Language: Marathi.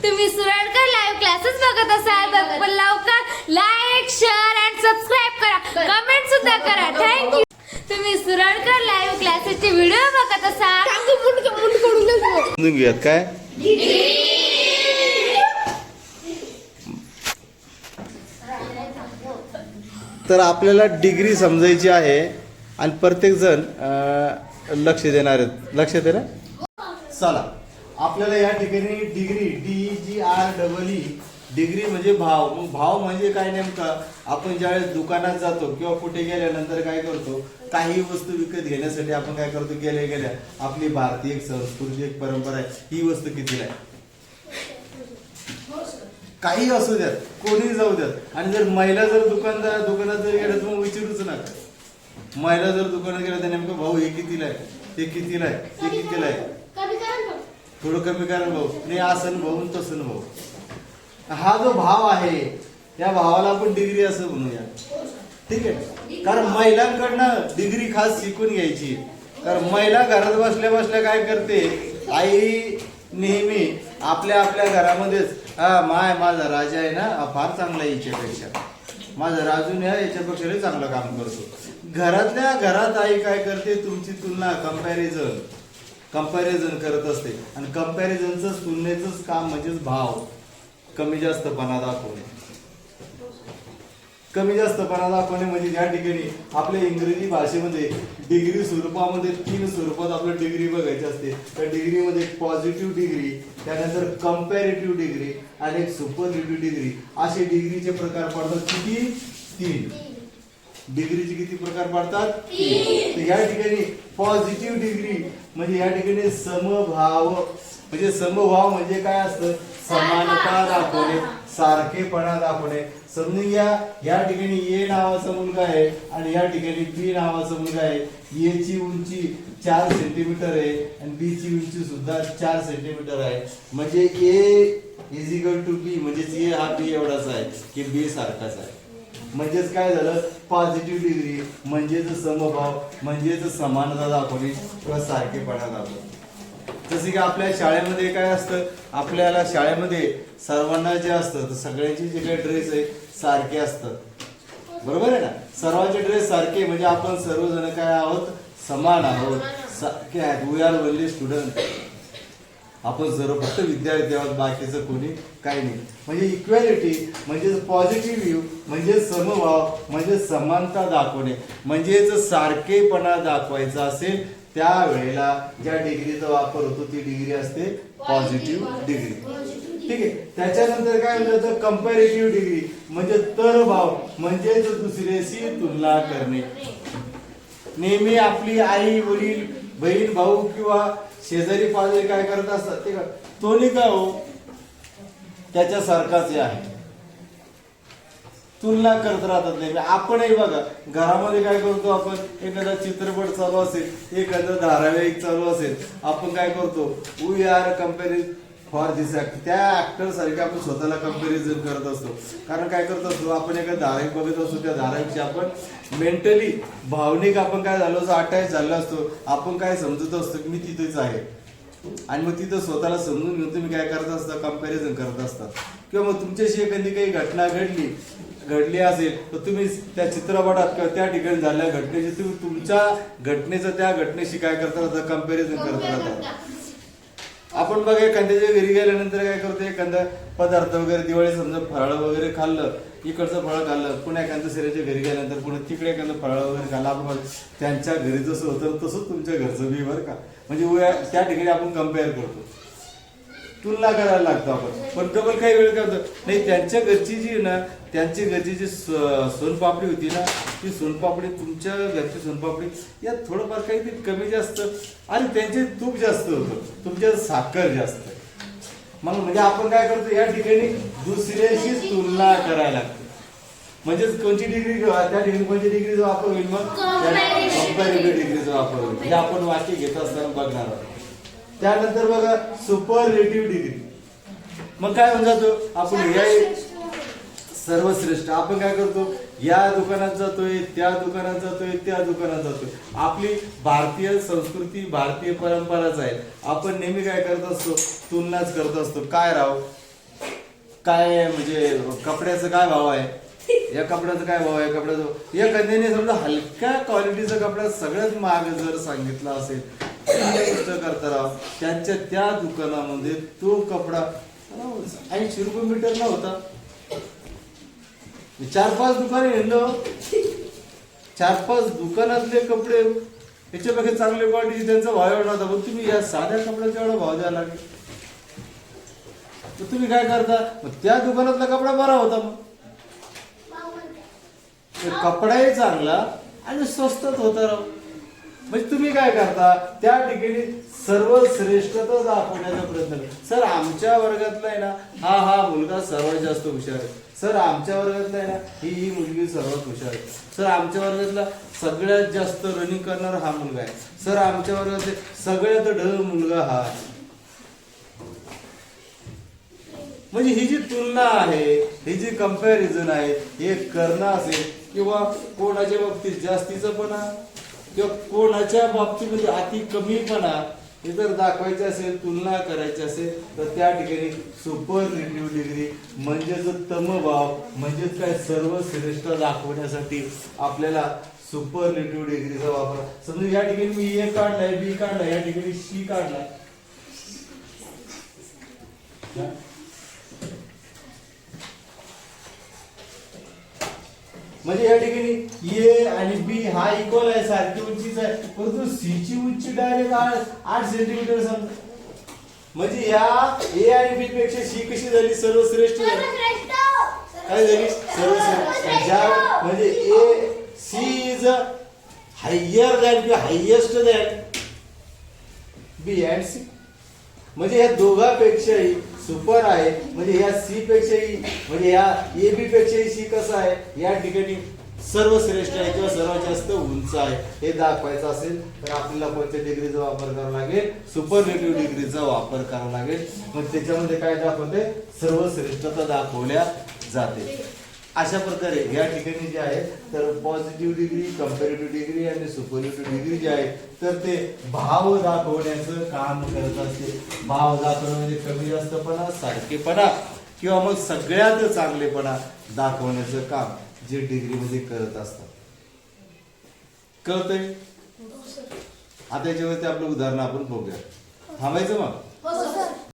तुम्ही सुरळकर लाईव्ह क्लासेस बघत असाल तर लवकर लाईक शेअर अँड सबस्क्राईब करा, कमेंट सुद्धा करा. थँक्यू. तुम्ही सुरळकर लाईव्ह क्लासेसचे व्हिडिओ बघत असाल समजून घेऊयात काय. तर आपल्याला डिग्री समजायची आहे आणि प्रत्येक जण लक्ष देणार आहेत. लक्ष दे ना. चला, आपल्याला या ठिकाणी डिग्री DGREE डिग्री म्हणजे भाव. मग भाव म्हणजे काय नेमका, आपण ज्यावेळेस दुकानात जातो किंवा कुठे गेल्यानंतर काय करतो, काही वस्तू विकत घेण्यासाठी आपण काय करतो, गेल्या आपली भारतीय एक संस्कृती एक परंपरा आहे, ही वस्तू कितीला आहे, काही असू द्यात, कोणी जाऊ द्यात. आणि जर महिला जर दुकानात जर गेल्या तर मग विचारूच नका. महिला जर दुकानात गेल्या तर नेमकं भाऊ हे कितीला आहे, ते कितीला आहे, ते कितीला आहे, थोडं कमी करा भाऊ, नाही असं भाऊ तसं भाऊ. हा जो भाव आहे या भावाला आपण डिग्री असं म्हणूया. ठीक आहे, कारण महिलांकडनं डिग्री खास शिकून घ्यायची. कारण महिला घरात बसल्या बसल्या काय करते, आई नेहमी आपल्या घरामध्येच माझा राजा आहे ना, फार चांगला आहे याच्यापेक्षा, माझा राजून याच्यापेक्षा चांगलं काम करतो. घरातल्या घरात आई काय करते, तुमची तुलना कंपॅरिझन करत असते. आणि कंपॅरिझनच तुलनेचंच काम म्हणजेच भाव, कमी जास्तपणा दाखवणे. कमी जास्तपणा दाखवणे म्हणजे या ठिकाणी आपल्या इंग्रजी भाषेमध्ये डिग्री स्वरूपामध्ये 3 स्वरूपात आपलं डिग्री बघायची असते. त्या डिग्रीमध्ये पॉझिटिव्ह डिग्री, त्यानंतर कंपॅरेटिव्ह डिग्री आणि एक सुपरलेटिव्ह डिग्री, असे डिग्रीचे प्रकार पडतात. किती? 3. डिग्रीचे किती प्रकार पडतात? 3. तर या ठिकाणी पॉझिटिव्ह डिग्री म्हणजे या ठिकाणी समभाव. म्हणजे समभाव म्हणजे काय असतं, समानता दाखवणे, सारखेपणा दाखवणे. समजून घ्या, या ठिकाणी ए नावाचा मुलगा आहे आणि या ठिकाणी बी नावाचा मुलगा आहे. ए ची उंची 4 सेंटीमीटर आहे आणि बी ची उंची सुद्धा 4 सेंटीमीटर आहे. म्हणजे ए इज इक्वल टू बी, म्हणजेच ए हा बी एवढाच आहे की बी सारखाच आहे. म्हणजेच काय झालं, पॉझिटिव्ह डिग्री म्हणजेच समभाव, म्हणजेच समानता दाखवणे किंवा सारखेपणा दाखवणे. जसे की आपल्या शाळेमध्ये काय असतं, आपल्याला शाळेमध्ये सर्वांना जे असतं, सगळ्यांचे जे काही ड्रेस आहे सारखे असतात, बरोबर आहे ना. सर्वांचे ड्रेस सारखे म्हणजे आपण सर्वजण काय आहोत, समान आहोत, सारखे आहेत. We are only student. आपण सर्व फक्त विद्यार्थी आहोत, बाकीचं कोणी काही नाही. म्हणजे इक्वॅलिटी म्हणजे पॉझिटिव्ह व्ह्यू म्हणजे समभाव म्हणजे समानता दाखवणे. म्हणजेच सारखेपणा दाखवायचा असेल त्यावेळेला ज्या डिग्रीचा वापर होतो ती डिग्री असते पॉझिटिव्ह डिग्री. ठीक आहे. त्याच्यानंतर काय होतं, कंपॅरेटिव्ह डिग्री म्हणजे तरभाव म्हणजेच दुसऱ्याशी तुलना करणे. नेहमी आपली आई वडील बहीण भाऊ किंवा शेजारी पाजारी काय करत असतात, ते का तो नाही का हो त्याच्यासारखाच आहे, तुलना करत राहतात. नेहमी आपणही बघा, घरामध्ये काय करतो आपण, एखादा चित्रपट चालू असेल, एखादा धारावाहिक चालू असेल, आपण काय करतो, we are comparing for this actor. त्या ऍक्टर सारखे आपण स्वतःला कंपॅरिझन करत असतो. कारण काय करत असतो, आपण एखादा धारावाहिक बघत असतो, त्या धारावाहिकची आपण मेंटली भावनिक आपण काय झालो असं अटॅच झालो असतो. आपण काय समजत असतो की मी तिथेच आहे आणि मग तिथं स्वतःला समजून घेऊन तुम्ही काय करत असता, कंपॅरिझन करत असतात. किंवा मग तुमच्याशी एखादी काही घटना घडली असेल तर तुम्ही त्या चित्रपटात किंवा त्या ठिकाणी झालेल्या घटनेची तुम्ही तुमच्या घटनेचं त्या घटनेशी काय करता, कंपॅरिझन करत राहता. आपण बघा, एखाद्याच्या घरी गेल्यानंतर काय करतो, एखादा पदार्थ वगैरे दिवाळी समजा फराळ वगैरे खाल्लं, इकडचं फळ खाल्लं, पुन्हा एखाद्या सिऱ्याच्या घरी गेल्यानंतर पुन्हा तिकडे एखादं फराळ वगैरे खाल्लं, आपण त्यांच्या घरी जसं होतं तसंच तुमच्या घरचं बी बरं का. म्हणजे त्या ठिकाणी आपण कम्पेअर करतो, तुलना करायला लागतो आपण. पण डबल काही वेळ काय होतं, नाही त्यांच्या घरची जी ना, त्यांची घरची जी सोनपापडी होती ना, ती सोनपापडी तुमच्या घरची सोनपापडी यात थोडंफार काहीतरी कमी जास्त, आणि त्यांचे तूप जास्त होतं, तुमच्या साखर जास्त. मग म्हणजे आपण काय करतो, या ठिकाणी दुसऱ्याशी तुलना करायला लागतो. म्हणजेच कोणती डिग्री, त्या ठिकाणी कोणती डिग्रीचा वापर होईल, मग कंपॅरेटिव्ह डिग्रीचा वापर होईल. हे आपण वाक्य घेत असताना बघणार आहोत. त्यानंतर बघा सुपरलेटिव्ह डिग्री. मग काय म्हणून जातो आपण, हे सर्वश्रेष्ठ. आपण काय करतो, या दुकानात जातोय, त्या दुकानात जातोय, त्या दुकानात जातोय. आपली भारतीय संस्कृती, भारतीय परंपराच आहे. आपण नेहमी काय करत असतो, तुलनाच करत असतो. काय राव, काय म्हणजे कपड्याचं काय भाव आहे, या कपड्याचं काय भाव आहे, कपड्याचं या कन्याने समजा हलक्या क्वालिटीचा कपडा सगळ्यात महाग जर सांगितला असेल, गोष्ट करता राव, त्यांच्या त्या दुकानामध्ये तो कपडा 80 रुपये मीटरला होता. 4-5 दुकाने हिंडलो, 4-5 दुकानातले कपडे याच्यापेक्षा चांगले क्वालिटीचे त्यांचा भाव एवढा होता, पण तुम्ही या साध्या कपड्याचा एवढा भाव द्यायला लागले. तर तुम्ही काय करता, मग त्या दुकानातला कपडा बरा होता, मग कपडाही चांगला आणि स्वस्तच होता राव. म्हणजे तुम्ही काय करता, त्या ठिकाणी सर्वश्रेष्ठता दाखवण्याचा प्रयत्न करता. सर आमच्या वर्गातला आहे ना हा मुलगा सर्वात जास्त हुशार आहे, सर आमच्या वर्गातला आहे ना ही मुलगी सर्वात हुशार आहे, सर आमच्या वर्गातला सगळ्यात जास्त रनिंग करणारा हा मुलगा आहे, सर आमच्या वर्गातले सगळ्यात ढ मुलगा हा आहे. म्हणजे ही जी तुलना आहे, ही जी कंपॅरिझन आहे, हे करणं असेल किंवा कोणाच्या बाबतीत जास्तीचंपणा किंवा कोणाच्या बाबतीमध्ये अति कमीपणा हे जर दाखवायचे असेल, तुलना करायची असेल, तर त्या ठिकाणी सुपरलेटिव्ह डिग्री म्हणजेच तमभाव, म्हणजेच काय सर्वश्रेष्ठ दाखवण्यासाठी आपल्याला सुपरलेटिव्ह डिग्रीचा वापर. समजा या ठिकाणी मी ए काढलाय, बी काढलाय, या ठिकाणी सी काढलाय, म्हणजे या ठिकाणी ए आणि बी हा इक्वल आहे, सारखी उंचीच आहे, परंतु सी ची उंची डायरेक्ट 8 सेंटीमीटर समजा. म्हणजे या ए आणि बी पेक्षा सी कशी झाली, सर्वश्रेष्ठ झाली. काय झाली, सर्वश्रेष्ठ. ज्या म्हणजे A C is higher than किंवा highest than B and C. म्हणजे या दोघांपेक्षाही सुपर आहे, म्हणजे या सी पेक्षाही, म्हणजे या ए बी पेक्षाही सी कसं आहे, या ठिकाणी सर्वश्रेष्ठ आहे किंवा सर्वात जास्त उंच आहे हे दाखवायचं असेल तर आपल्याला कोणत्या डिग्रीचा वापर करावा लागेल, सुपरलेटिव्ह डिग्रीचा वापर करावा लागेल. मग त्याच्यामध्ये काय दाखवते, सर्वश्रेष्ठता दाखवल्या जाते. अशा प्रकारे या ठिकाणी जे आहे तर पॉझिटिव्ह डिग्री, कंपॅरेटिव्ह डिग्री आणि सुपरलेटिव्ह डिग्री जे आहे तर ते भाव दाखवण्याचं काम करत असते. भाव दाखवणं म्हणजे कमी जास्तपणा, सारखेपणा किंवा मग सगळ्यात चांगलेपणा दाखवण्याचं काम जे डिग्रीमध्ये करत असतात. कळतंय? आता याच्यावरती आपलं उदाहरण आपण बघूया. थांबायचं मग.